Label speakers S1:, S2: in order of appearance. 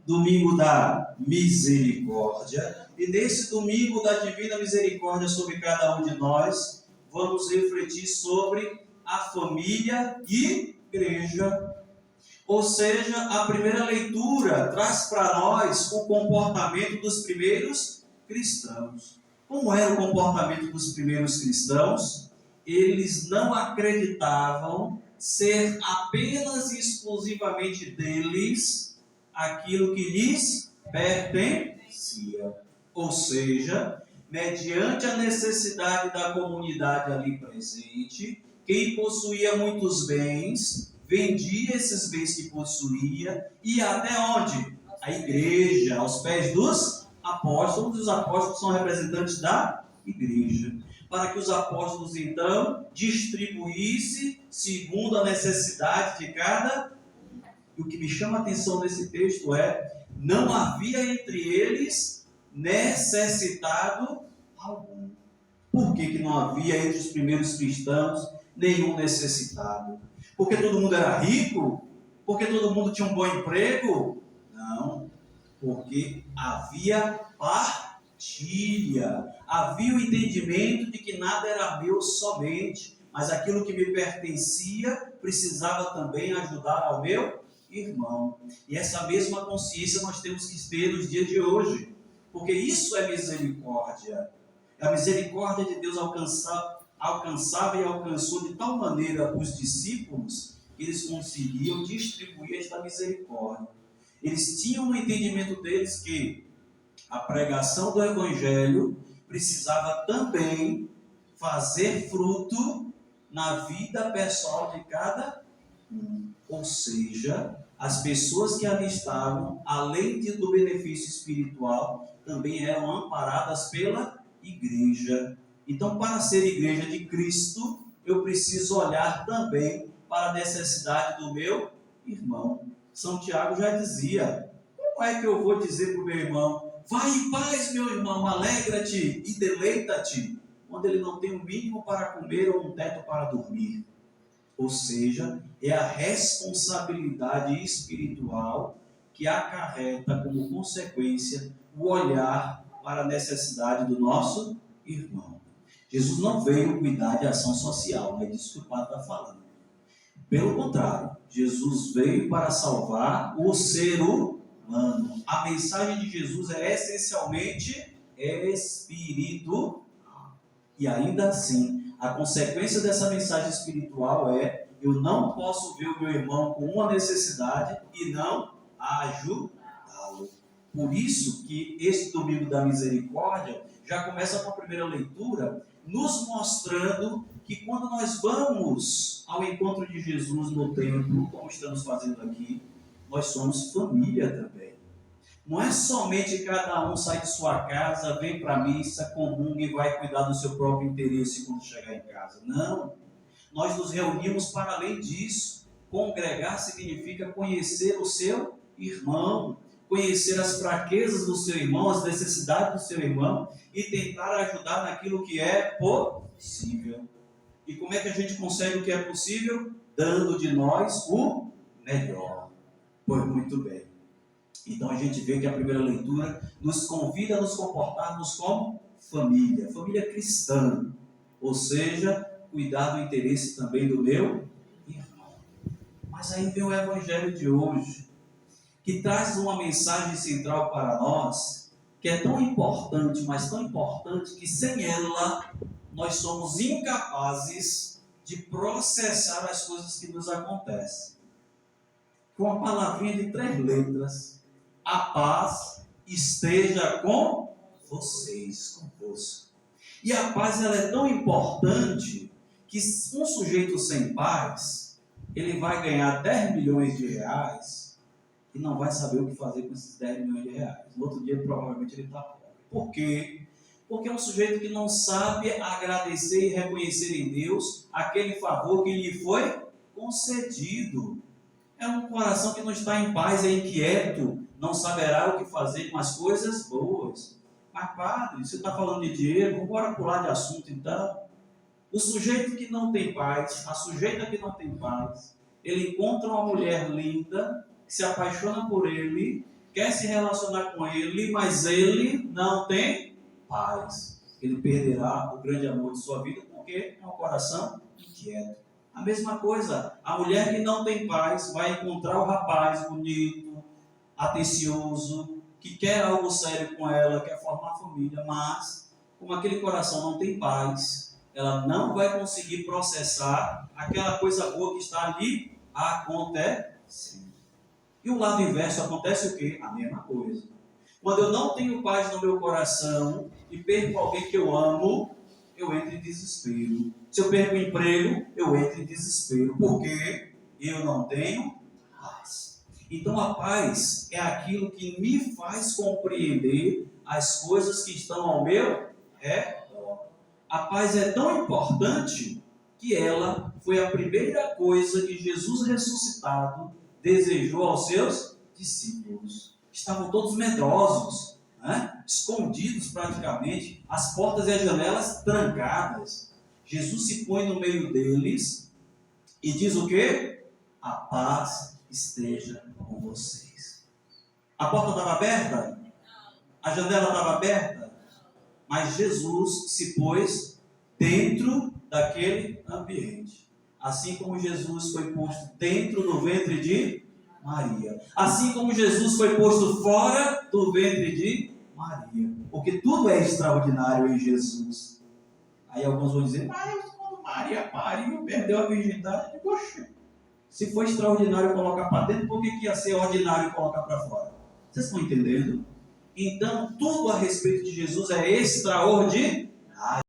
S1: domingo da misericórdia, e nesse domingo da divina misericórdia sobre cada um de nós, vamos refletir sobre a família e igreja. Ou seja, a primeira leitura traz para nós o comportamento dos primeiros cristãos. Como era o comportamento dos primeiros cristãos? Eles não acreditavam ser apenas e exclusivamente deles aquilo que lhes pertencia. Ou seja, mediante a necessidade da comunidade ali presente, quem possuía muitos bens, vendia esses bens que possuía, e até onde? A igreja, aos pés dos apóstolos. Os apóstolos são representantes da igreja, para que os apóstolos então distribuíssem segundo a necessidade de cada. E o que me chama a atenção nesse texto é: não havia entre eles necessitado algum. Por que não havia entre os primeiros cristãos nenhum necessitado? Porque todo mundo era rico? Porque todo mundo tinha um bom emprego? Não, porque havia partilha, havia o entendimento de que nada era meu somente, mas aquilo que me pertencia precisava também ajudar ao meu irmão. E essa mesma consciência nós temos que ter nos dias de hoje, porque isso é misericórdia. A misericórdia de Deus alcançava e alcançou de tal maneira os discípulos que eles conseguiam distribuir esta misericórdia. Eles tinham no entendimento deles que a pregação do Evangelho precisava também fazer fruto na vida pessoal de cada um. Ou seja, as pessoas que ali estavam, além do benefício espiritual, também eram amparadas pela igreja. Então, para ser igreja de Cristo, eu preciso olhar também para a necessidade do meu irmão. São Tiago já dizia: como é que eu vou dizer para o meu irmão, vai em paz, meu irmão, alegra-te e deleita-te, quando ele não tem o mínimo para comer ou um teto para dormir? Ou seja, é a responsabilidade espiritual que acarreta como consequência o olhar para a necessidade do nosso irmão. Jesus não veio cuidar de ação social, não é disso que o padre está falando. Pelo contrário, Jesus veio para salvar o ser humano. A mensagem de Jesus é essencialmente espiritual. E ainda assim, a consequência dessa mensagem espiritual é: eu não posso ver o meu irmão com uma necessidade e não ajudá-lo. Por isso que esse domingo da misericórdia já começa com a primeira leitura, nos mostrando que quando nós vamos ao encontro de Jesus no templo, como estamos fazendo aqui, nós somos família também. Não é somente cada um sai de sua casa, vem para a missa, comunga e vai cuidar do seu próprio interesse quando chegar em casa. Não. Nós nos reunimos para além disso. Congregar significa conhecer o seu irmão, conhecer as fraquezas do seu irmão, as necessidades do seu irmão e tentar ajudar naquilo que é possível. E como é que a gente consegue o que é possível? Dando de nós o melhor. Pois muito bem. Então a gente vê que a primeira leitura nos convida a nos comportarmos como família, família cristã, ou seja, cuidar do interesse também do meu irmão. Mas aí vem o Evangelho de hoje, que traz uma mensagem central para nós, que é tão importante, mas tão importante, que sem ela nós somos incapazes de processar as coisas que nos acontecem. Com uma palavrinha de 3 letras: a paz esteja com vocês, convosco. E a paz ela é tão importante que um sujeito sem paz, ele vai ganhar 10 milhões de reais e não vai saber o que fazer com esses 10 milhões de reais. No outro dia, provavelmente, ele está pobre. Por quê? Porque é um sujeito que não sabe agradecer e reconhecer em Deus aquele favor que lhe foi concedido. É um coração que não está em paz, é inquieto, não saberá o que fazer com as coisas boas. Mas, padre, você está falando de dinheiro, vamos embora pular de assunto então. O sujeito que não tem paz, a sujeita que não tem paz, ele encontra uma mulher linda, que se apaixona por ele, quer se relacionar com ele, mas ele não tem paz. Ele perderá o grande amor de sua vida porque é um coração inquieto. A mesma coisa, a mulher que não tem paz vai encontrar o rapaz bonito, atencioso, que quer algo sério com ela, quer formar família, mas como aquele coração não tem paz, ela não vai conseguir processar aquela coisa boa que está ali acontecendo. E o lado inverso acontece o quê? A mesma coisa. Quando eu não tenho paz no meu coração e perco alguém que eu amo, eu entro em desespero. Se eu perco o emprego, eu entro em desespero. Porque eu não tenho paz. Então a paz é aquilo que me faz compreender as coisas que estão ao meu redor. A paz é tão importante que ela foi a primeira coisa que Jesus ressuscitado desejou aos seus discípulos. Estavam todos medrosos, né? Escondidos praticamente, as portas e as janelas trancadas. Jesus se põe no meio deles e diz o quê? A paz esteja com vocês. A porta estava aberta? A janela estava aberta? Mas Jesus se pôs dentro daquele ambiente. Assim como Jesus foi posto dentro do ventre de Maria. Assim como Jesus foi posto fora do ventre de Maria. Porque tudo é extraordinário em Jesus. Aí alguns vão dizer, mas quando Maria pariu, perdeu a virgindade, poxa, se foi extraordinário colocar para dentro, por que ia ser ordinário colocar para fora? Vocês estão entendendo? Então, tudo a respeito de Jesus é extraordinário.